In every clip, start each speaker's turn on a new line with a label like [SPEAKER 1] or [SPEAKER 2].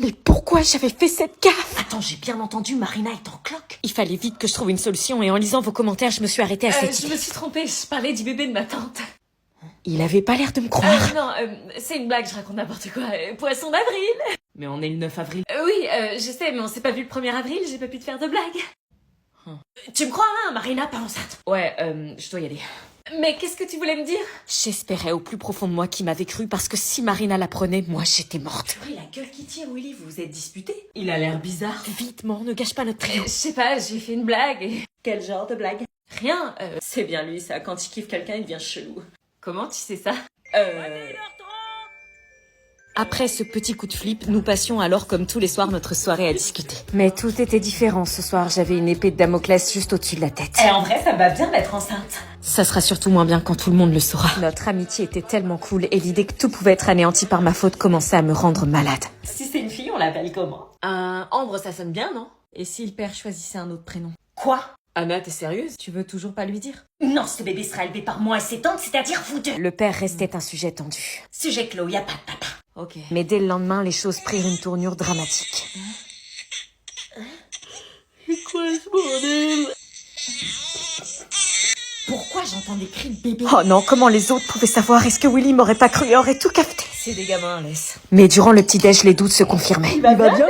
[SPEAKER 1] Mais pourquoi j'avais fait cette gaffe?
[SPEAKER 2] Attends, j'ai bien entendu, Marina est en cloque.
[SPEAKER 1] Il fallait vite que je trouve une solution et en lisant vos commentaires, je me suis arrêtée à cette idée.
[SPEAKER 2] Je me suis trompée, je parlais du bébé de ma tante.
[SPEAKER 1] Il avait pas l'air de me croire.
[SPEAKER 2] Non, c'est une blague, je raconte n'importe quoi. Poisson d'avril.
[SPEAKER 3] Mais on est le 9 avril.
[SPEAKER 2] Oui, je sais, mais on s'est pas vu le 1er avril, j'ai pas pu te faire de blague. Tu me crois, hein, Marina, pas enceinte.
[SPEAKER 3] Ouais, je dois y aller.
[SPEAKER 2] Mais qu'est-ce que tu voulais me dire?
[SPEAKER 1] J'espérais au plus profond de moi qu'il m'avait cru parce que si Marina l'apprenait, moi j'étais morte.
[SPEAKER 2] Oui, la gueule qui tire, Willy, vous vous êtes disputés?
[SPEAKER 3] Il a l'air bizarre.
[SPEAKER 1] Vite, mort, ne gâche pas notre trio.
[SPEAKER 2] Je sais pas, j'ai fait une blague et...
[SPEAKER 3] Quel genre de blague?
[SPEAKER 2] Rien, c'est bien lui, ça, quand il kiffe quelqu'un, il devient chelou. Comment tu sais ça?
[SPEAKER 1] Après ce petit coup de flip, nous passions alors comme tous les soirs notre soirée à discuter. Mais tout était différent ce soir, j'avais une épée de Damoclès juste au-dessus de la tête.
[SPEAKER 2] En vrai, ça me va bien d'être enceinte.
[SPEAKER 1] Ça sera surtout moins bien quand tout le monde le saura. Notre amitié était tellement cool et l'idée que tout pouvait être anéanti par ma faute commençait à me rendre malade.
[SPEAKER 2] Si c'est une fille, on l'appelle comment?
[SPEAKER 3] Ambre, ça sonne bien, non? Et si le père choisissait un autre prénom?
[SPEAKER 2] Quoi?
[SPEAKER 3] Anna, t'es sérieuse? Tu veux toujours pas lui dire?
[SPEAKER 2] Non, ce bébé sera élevé par moi et ses tantes, c'est-à-dire vous deux.
[SPEAKER 1] Le père restait un sujet tendu.
[SPEAKER 2] Sujet clos, y a pas de papa.
[SPEAKER 3] Ok.
[SPEAKER 1] Mais dès le lendemain, les choses prirent une tournure dramatique.
[SPEAKER 3] C'est quoi ce bordel?
[SPEAKER 2] Pourquoi j'entends des cris de bébé?
[SPEAKER 1] Oh non, comment les autres pouvaient savoir? Est-ce que Willy m'aurait pas cru et aurait tout capté?
[SPEAKER 3] C'est des gamins, laisse.
[SPEAKER 1] Mais durant le petit-déj, les doutes se confirmaient.
[SPEAKER 3] Il va bien, bébé?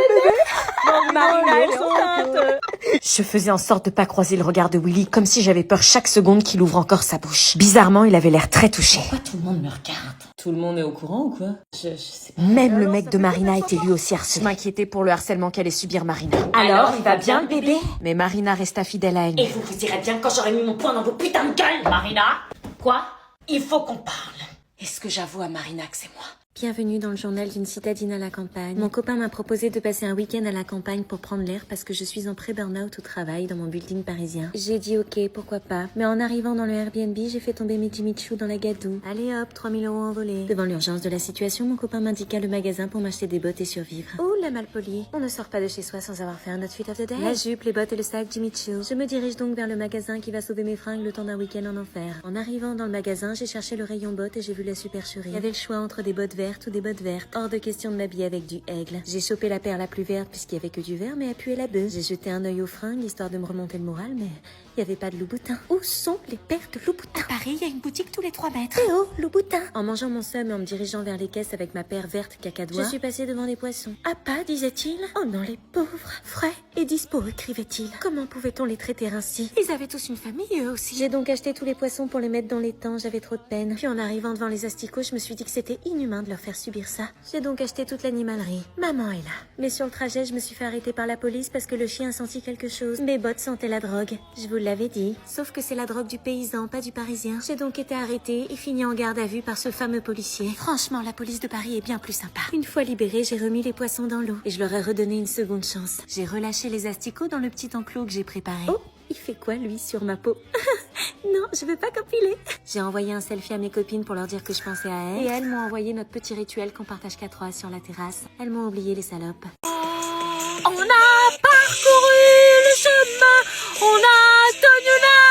[SPEAKER 3] Marina, elle est enceinte.
[SPEAKER 1] Je faisais en sorte de pas croiser le regard de Willy, comme si j'avais peur chaque seconde qu'il ouvre encore sa bouche. Bizarrement, il avait l'air très touché.
[SPEAKER 2] Pourquoi tout le monde me regarde?
[SPEAKER 3] Tout le monde est au courant ou quoi? Je sais pas.
[SPEAKER 1] Même le mec de Marina était lui aussi harcelé. Je m'inquiétais pour le harcèlement qu'allait subir Marina.
[SPEAKER 2] Alors, il va bien, le bébé?
[SPEAKER 1] Mais Marina resta fidèle à elle.
[SPEAKER 2] Et vous vous irez bien quand j'aurai mis mon poing dans vos putains de gueules, Marina. Quoi? Il faut qu'on parle. Est-ce que j'avoue à Marina que c'est moi?
[SPEAKER 4] Bienvenue dans le journal d'une citadine à la campagne. Mon copain m'a proposé de passer un week-end à la campagne pour prendre l'air parce que je suis en pré-burnout au travail dans mon building parisien. J'ai dit ok, pourquoi pas. Mais en arrivant dans le Airbnb, j'ai fait tomber mes Jimmy Choo dans la gadoue. Allez hop, 3000 € envolés. Devant l'urgence de la situation, mon copain m'indiqua le magasin pour m'acheter des bottes et survivre. Oh, la malpolie. On ne sort pas de chez soi sans avoir fait un outfit of the day. La jupe, les bottes et le sac Jimmy Choo. Je me dirige donc vers le magasin qui va sauver mes fringues le temps d'un week-end en enfer. En arrivant dans le magasin, j'ai cherché le rayon bottes et j'ai vu la supercherie. Il y avait le choix entre des bottes vertes ou des bottes vertes. Hors de question de m'habiller avec du aigle. J'ai chopé la paire la plus verte puisqu'il y avait que du vert, mais appuyé la bœuf. J'ai jeté un œil aux fringues histoire de me remonter le moral, mais il y avait pas de Louboutin. Où sont les paires de Louboutin? À Paris, il y a une boutique tous les 3 mètres. Eh oh, Louboutin! En mangeant mon seum et en me dirigeant vers les caisses avec ma paire verte cacadois, je suis passée devant les poissons. Ah pas, disait-il. Oh non, les pauvres. Frais et dispo, écrivait-il. Comment pouvait-on les traiter ainsi? Ils avaient tous une famille, eux aussi. J'ai donc acheté tous les poissons pour les mettre dans les temps, j'avais trop de peine. Puis en arrivant devant les asticots, je me suis dit que c'était inhumain de leur faire subir ça. J'ai donc acheté toute l'animalerie. Maman est là. Mais sur le trajet, je me suis fait arrêter par la police parce que le chien sentit quelque chose. Mes bottes sentaient la drogue. Je vous l'avais dit. Sauf que c'est la drogue du paysan, pas du parisien. J'ai donc été arrêtée et fini en garde à vue par ce fameux policier. Franchement, la police de Paris est bien plus sympa. Une fois libérée, j'ai remis les poissons dans l'eau et je leur ai redonné une seconde chance. J'ai relâché les asticots dans le petit enclos que j'ai préparé. Oh, il fait quoi lui sur ma peau? Non, je veux pas copuler. J'ai envoyé un selfie à mes copines pour leur dire que je pensais à elles. Et elles m'ont envoyé notre petit rituel qu'on partage qu'à 3 sur la terrasse. Elles m'ont oublié les salopes. On a parcouru le chemin, on a tenu la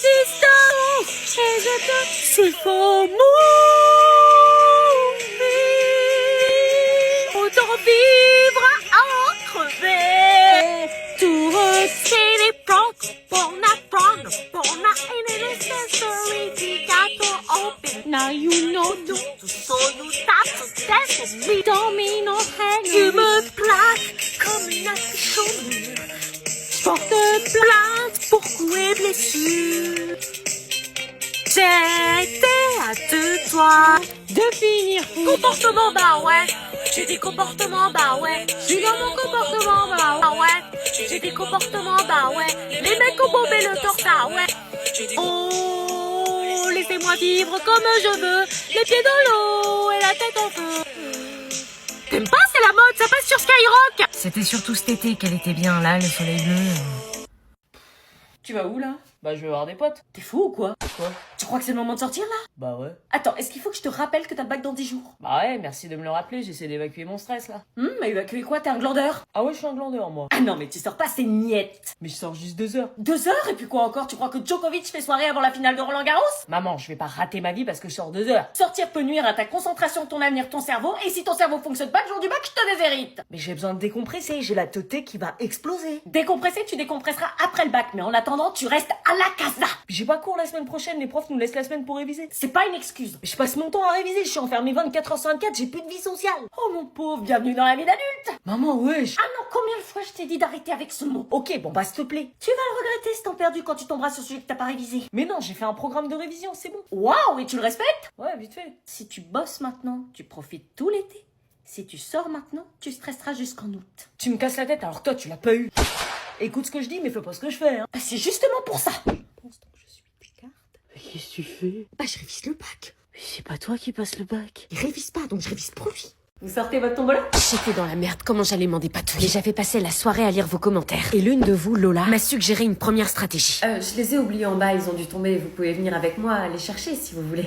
[SPEAKER 4] distance. Et je te... S'il faut mourir, autant vivre à en crever. Tout retirer, now you know so you stop to test me. Don't mean no hang. Tu me plaques comme une affiche. Je porte plainte pour coups et blessures. J'étais à 2 doigts de finir fou. Comportement, bah ouais. J'ai des comportements, bah ouais. Je suis dans mon comportement, bah ouais. J'ai des comportements, bah ouais. Les mecs ont bombé le torse, ah ouais. Oh, laissez-moi vivre comme je veux. Les pieds dans l'eau et la tête en feu. T'aimes pas, c'est la mode, ça passe sur Skyrock.
[SPEAKER 3] C'était surtout cet été qu'elle était bien là, le soleil bleu. Tu vas où là?
[SPEAKER 5] Bah, je vais voir des potes.
[SPEAKER 2] T'es fou ou quoi?
[SPEAKER 5] Quoi?
[SPEAKER 2] Tu crois que c'est le moment de sortir là?
[SPEAKER 5] Bah ouais.
[SPEAKER 2] Attends, est-ce qu'il faut que je te rappelle que t'as le bac dans 10 jours?
[SPEAKER 5] Bah ouais, merci de me le rappeler, j'essaie d'évacuer mon stress là.
[SPEAKER 2] Mais évacuer quoi? T'es un glandeur?
[SPEAKER 5] Ah ouais, je suis un glandeur moi.
[SPEAKER 2] Ah non, mais tu sors pas, c'est niette.
[SPEAKER 5] Mais je sors juste 2 heures.
[SPEAKER 2] 2 heures? Et puis quoi encore? Tu crois que Djokovic fait soirée avant la finale de Roland Garros?
[SPEAKER 5] Maman, je vais pas rater ma vie parce que je sors 2 heures.
[SPEAKER 2] Sortir peut nuire à ta concentration, ton avenir, ton cerveau, et si ton cerveau fonctionne pas le jour du bac, je te déshérite.
[SPEAKER 5] Mais j'ai besoin de décompresser, j'ai la teuté qui va exploser.
[SPEAKER 2] Décompresser, tu décompresseras après le bac, mais en attendant, tu restes à la casa.
[SPEAKER 5] Puis j'ai pas cours la semaine prochaine, les profs nous laissent la semaine pour réviser.
[SPEAKER 2] C'est pas une excuse.
[SPEAKER 5] Mais je passe mon temps à réviser, je suis enfermé 24 heures sur 24, j'ai plus de vie sociale.
[SPEAKER 2] Oh mon pauvre, bienvenue dans la vie d'adulte.
[SPEAKER 5] Maman, wesh.
[SPEAKER 2] Ah non, combien de fois je t'ai dit d'arrêter avec ce mot?
[SPEAKER 5] Ok, bon bah s'il te plaît.
[SPEAKER 2] Tu vas le regretter ce temps perdu quand tu tomberas sur celui que t'as pas révisé.
[SPEAKER 5] Mais non, j'ai fait un programme de révision, c'est bon.
[SPEAKER 2] Waouh, et tu le respectes?
[SPEAKER 5] Ouais, vite fait.
[SPEAKER 2] Si tu bosses maintenant, tu profites tout l'été. Si tu sors maintenant, tu stresseras jusqu'en août.
[SPEAKER 5] Tu me casses la tête alors que toi tu l'as pas eu. Écoute ce que je dis, mais fais pas ce que je fais, hein.
[SPEAKER 2] Bah, c'est justement pour ça.
[SPEAKER 5] Pense donc que je suis picarde.
[SPEAKER 2] Qu'est-ce que tu fais? Bah, je révise le bac.
[SPEAKER 4] Mais c'est pas toi qui passe le bac.
[SPEAKER 2] Il révise pas, donc je révise pour lui.
[SPEAKER 3] Vous sortez votre tombola?
[SPEAKER 1] J'étais dans la merde, comment j'allais m'en dépatouiller? J'avais passé la soirée à lire vos commentaires. Et l'une de vous, Lola, m'a suggéré une première stratégie.
[SPEAKER 3] Je les ai oubliés en bas, ils ont dû tomber. Vous pouvez venir avec moi les chercher si vous voulez.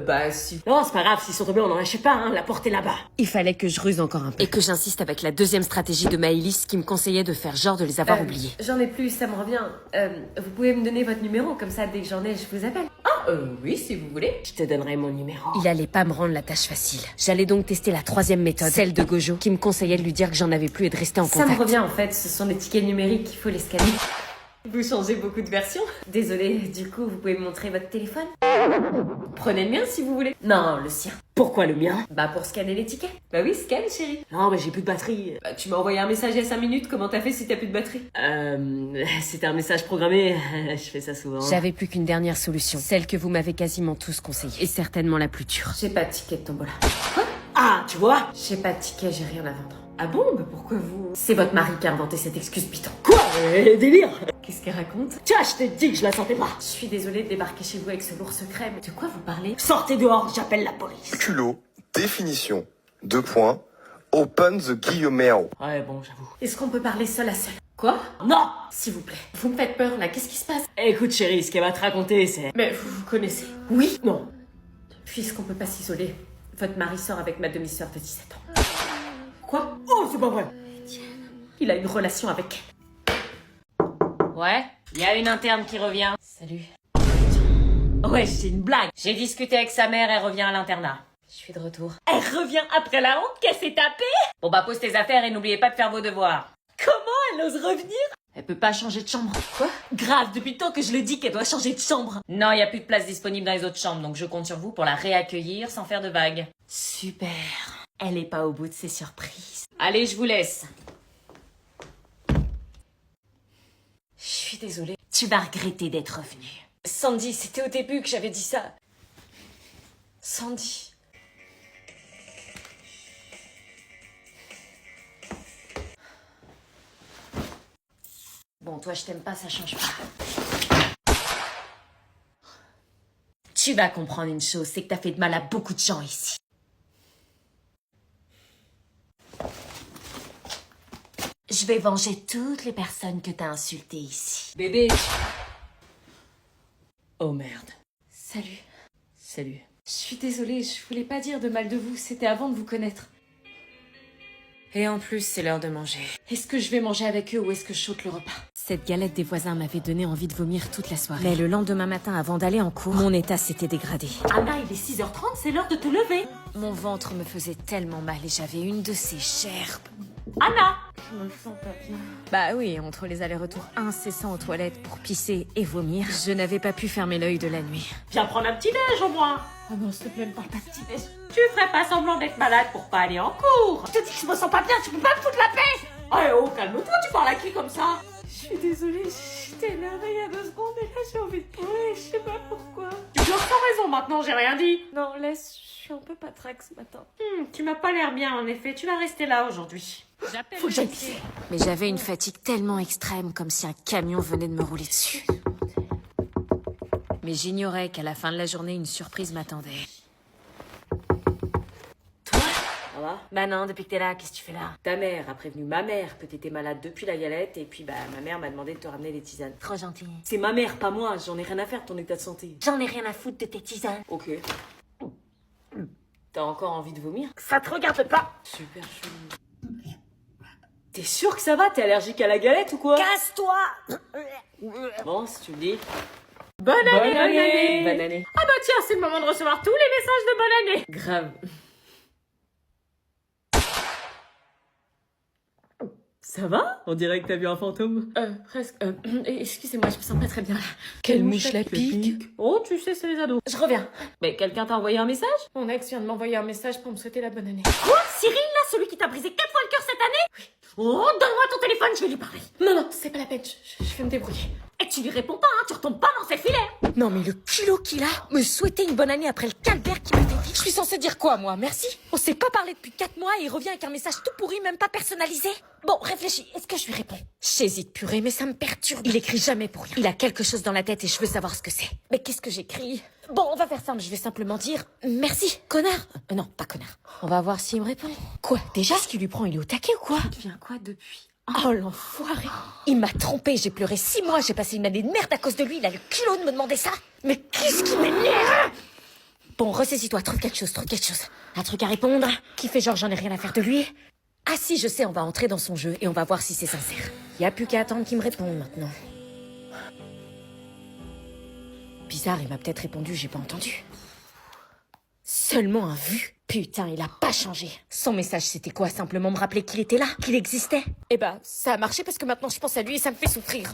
[SPEAKER 2] Bah si. Non, c'est pas grave, s'ils sont tombés, on en achète pas, hein, la porte est là-bas.
[SPEAKER 1] Il fallait que je ruse encore un peu. Et que j'insiste avec la deuxième stratégie de Maëlys qui me conseillait de faire genre de les avoir oubliés.
[SPEAKER 3] J'en ai plus, ça me revient. Vous pouvez me donner votre numéro, comme ça dès que j'en ai, je vous appelle. Oui, si vous voulez.
[SPEAKER 2] Je te donnerai mon numéro.
[SPEAKER 1] Il allait pas me rendre la tâche facile. J'allais donc tester la troisième méthode, celle de Gojo, qui me conseillait de lui dire que j'en avais plus et de rester en
[SPEAKER 3] Ça
[SPEAKER 1] contact.
[SPEAKER 3] me revient en fait, ce sont des tickets numériques, il faut les scanner. Vous changez beaucoup de versions. Désolée, du coup, vous pouvez me montrer votre téléphone? Prenez le mien si vous voulez. Non, le sien.
[SPEAKER 2] Pourquoi le mien?
[SPEAKER 3] Bah pour scanner les tickets. Bah oui, scanne chérie.
[SPEAKER 2] Non, mais j'ai plus de batterie.
[SPEAKER 3] Bah, tu m'as envoyé un message il y a 5 minutes, comment t'as fait si t'as plus de batterie?
[SPEAKER 2] C'était un message programmé. Je fais ça souvent.
[SPEAKER 1] J'avais plus qu'une dernière solution, celle que vous m'avez quasiment tous conseillée, et certainement la plus dure.
[SPEAKER 3] J'ai pas de ticket de tombola.
[SPEAKER 2] Ah, tu vois?
[SPEAKER 3] J'ai pas de ticket, j'ai rien à vendre.
[SPEAKER 2] Ah bon? Bah pourquoi vous...
[SPEAKER 3] C'est votre mari qui a inventé cette excuse piton.
[SPEAKER 2] Quoi? Délire!
[SPEAKER 3] Qu'est-ce qu'elle raconte?
[SPEAKER 2] Tiens, je t'ai dit que je la sentais pas.
[SPEAKER 3] Je suis désolée de débarquer chez vous avec ce lourd secret, mais de quoi vous parlez?
[SPEAKER 2] Sortez dehors, j'appelle la police.
[SPEAKER 6] Culot, définition, 2 points, open the guillemets.
[SPEAKER 2] Ouais, bon, j'avoue.
[SPEAKER 3] Est-ce qu'on peut parler seul à seul? Quoi?
[SPEAKER 2] Non!
[SPEAKER 3] S'il vous plaît. Vous me faites peur là, qu'est-ce qui se passe?
[SPEAKER 2] Écoute, chérie, ce qu'elle va te raconter, c'est...
[SPEAKER 3] Mais vous vous connaissez?
[SPEAKER 2] Oui? Non.
[SPEAKER 3] Puisqu'on peut pas s'isoler, votre mari sort avec ma demi-sœur de 17 ans.
[SPEAKER 2] Quoi? Oh, c'est pas vrai!
[SPEAKER 3] Il a une relation avec elle.
[SPEAKER 2] Ouais? Il y a une interne qui revient.
[SPEAKER 3] Salut.
[SPEAKER 2] Ouais, c'est une blague. J'ai discuté avec sa mère, elle revient à l'internat.
[SPEAKER 3] Je suis de retour.
[SPEAKER 2] Elle revient après la honte qu'elle s'est tapée? Bon bah pose tes affaires et n'oubliez pas de faire vos devoirs. Comment elle ose revenir? Elle peut pas changer de chambre.
[SPEAKER 3] Quoi?
[SPEAKER 2] Grave, depuis le temps que je le dis qu'elle doit changer de chambre. Non, y a plus de place disponible dans les autres chambres, donc je compte sur vous pour la réaccueillir sans faire de vagues. Super. Elle est pas au bout de ses surprises. Allez, je vous laisse.
[SPEAKER 3] Je suis désolée.
[SPEAKER 2] Tu vas regretter d'être revenu.
[SPEAKER 3] Sandy, c'était au début que j'avais dit ça. Sandy.
[SPEAKER 2] Bon, toi, je t'aime pas, ça change pas. Tu vas comprendre une chose, c'est que t'as fait de mal à beaucoup de gens ici. Je vais venger toutes les personnes que t'as insultées ici.
[SPEAKER 3] Bébé.
[SPEAKER 2] Oh merde.
[SPEAKER 3] Salut.
[SPEAKER 2] Salut.
[SPEAKER 3] Je suis désolée, je voulais pas dire de mal de vous, c'était avant de vous connaître.
[SPEAKER 1] Et en plus, c'est l'heure de manger.
[SPEAKER 3] Est-ce que je vais manger avec eux ou est-ce que je saute le repas?
[SPEAKER 1] Cette galette des voisins m'avait donné envie de vomir toute la soirée. Mais le lendemain matin, avant d'aller en cours, mon état s'était dégradé.
[SPEAKER 2] Anna, il est 6h30, c'est l'heure de te lever.
[SPEAKER 1] Mon ventre me faisait tellement mal et j'avais une de ces gerbes.
[SPEAKER 2] Anna!
[SPEAKER 3] Je me sens pas bien.
[SPEAKER 1] Bah oui, entre les allers-retours incessants aux toilettes pour pisser et vomir, je n'avais pas pu fermer l'œil de la nuit.
[SPEAKER 2] Viens prendre un petit déj au moins.
[SPEAKER 3] Oh non, s'il te plaît, ne parle pas de petit déj.
[SPEAKER 2] Tu ferais pas semblant d'être malade pour pas aller en cours. Je te dis que je me sens pas bien, tu peux pas me foutre la paix. Oh, calme-toi, tu parles à qui comme ça?
[SPEAKER 3] Je suis désolée, j'étais énervée il y a 2 secondes et là j'ai envie de pleurer, je sais pas pourquoi.
[SPEAKER 2] Tu pleures sans raison maintenant, j'ai rien dit.
[SPEAKER 3] Non, laisse, je suis un peu patraque ce matin.
[SPEAKER 2] Tu m'as pas l'air bien en effet, tu vas rester là aujourd'hui. Faut que j'aille pisser.
[SPEAKER 1] Mais j'avais une fatigue tellement extrême, comme si un camion venait de me rouler dessus. Mais j'ignorais qu'à la fin de la journée, une surprise m'attendait.
[SPEAKER 2] Toi?
[SPEAKER 1] Ça va?
[SPEAKER 3] Bah non, depuis que t'es là, qu'est-ce que tu fais là?
[SPEAKER 1] Ta mère a prévenu ma mère que t'étais malade depuis la galette et puis bah ma mère m'a demandé de te ramener des tisanes.
[SPEAKER 3] Trop gentil.
[SPEAKER 1] C'est ma mère, pas moi, j'en ai rien à faire de ton état de santé.
[SPEAKER 3] J'en ai rien à foutre de tes tisanes.
[SPEAKER 1] Ok. T'as encore envie de vomir?
[SPEAKER 3] Ça te regarde pas.
[SPEAKER 1] Super chelou. T'es sûr que ça va? T'es allergique à la galette ou quoi?
[SPEAKER 3] Casse-toi.
[SPEAKER 1] Bon, si tu le dis.
[SPEAKER 3] Bonne année, bonne année.
[SPEAKER 1] Bonne année.
[SPEAKER 3] Ah bah tiens, c'est le moment de recevoir tous les messages de bonne année.
[SPEAKER 1] Grave. Ça va? On dirait que t'as vu un fantôme.
[SPEAKER 3] Presque. Excusez-moi, je me sens pas très bien là.
[SPEAKER 1] Quelle mouche la pique?
[SPEAKER 3] Oh, tu sais, c'est les ados. Je reviens.
[SPEAKER 1] Mais quelqu'un t'a envoyé un message?
[SPEAKER 3] Mon ex vient de m'envoyer un message pour me souhaiter la bonne année. Quoi? Cyril, là, celui qui t'a brisé 4 fois le cœur cette année? Oui. Oh, donne-moi ton téléphone, je vais lui parler. Non, non, c'est pas la peine, je vais me débrouiller. Et tu lui réponds pas, hein, tu retombes pas dans ses filets.
[SPEAKER 1] Non mais le culot qu'il a, me souhaiter une bonne année après le calvaire qu'il m'a fait vivre. Je suis censée dire quoi moi? Merci? On s'est pas parlé depuis 4 mois et il revient avec un message tout pourri, même pas personnalisé. Bon, réfléchis, est-ce que je lui réponds? J'hésite purée, mais ça me perturbe. Il écrit jamais pour rien. Il a quelque chose dans la tête et je veux savoir ce que c'est. Mais qu'est-ce que j'écris? Bon, on va faire simple, je vais simplement dire merci, connard. Non, pas connard. On va voir s'il me répond. Quoi? Déjà? Ce qu'il lui prend, il est au taquet ou quoi?
[SPEAKER 3] Tu viens quoi depuis?
[SPEAKER 1] Oh l'enfoiré! Il m'a trompé, j'ai pleuré 6 mois, j'ai passé une année de merde à cause de lui, il a le culot de me demander ça! Mais qu'est-ce qui m'énerve! Bon, ressaisis-toi, trouve quelque chose. Un truc à répondre, qui fait genre j'en ai rien à faire de lui. Ah si, je sais, on va entrer dans son jeu et on va voir si c'est sincère. Y a plus qu'à attendre qu'il me réponde maintenant. Bizarre, il m'a peut-être répondu, j'ai pas entendu. Seulement un vu. Putain, il a pas changé. Son message, c'était quoi? Simplement me rappeler qu'il était là, qu'il existait. Eh ben, ça a marché parce que maintenant je pense à lui et ça me fait souffrir.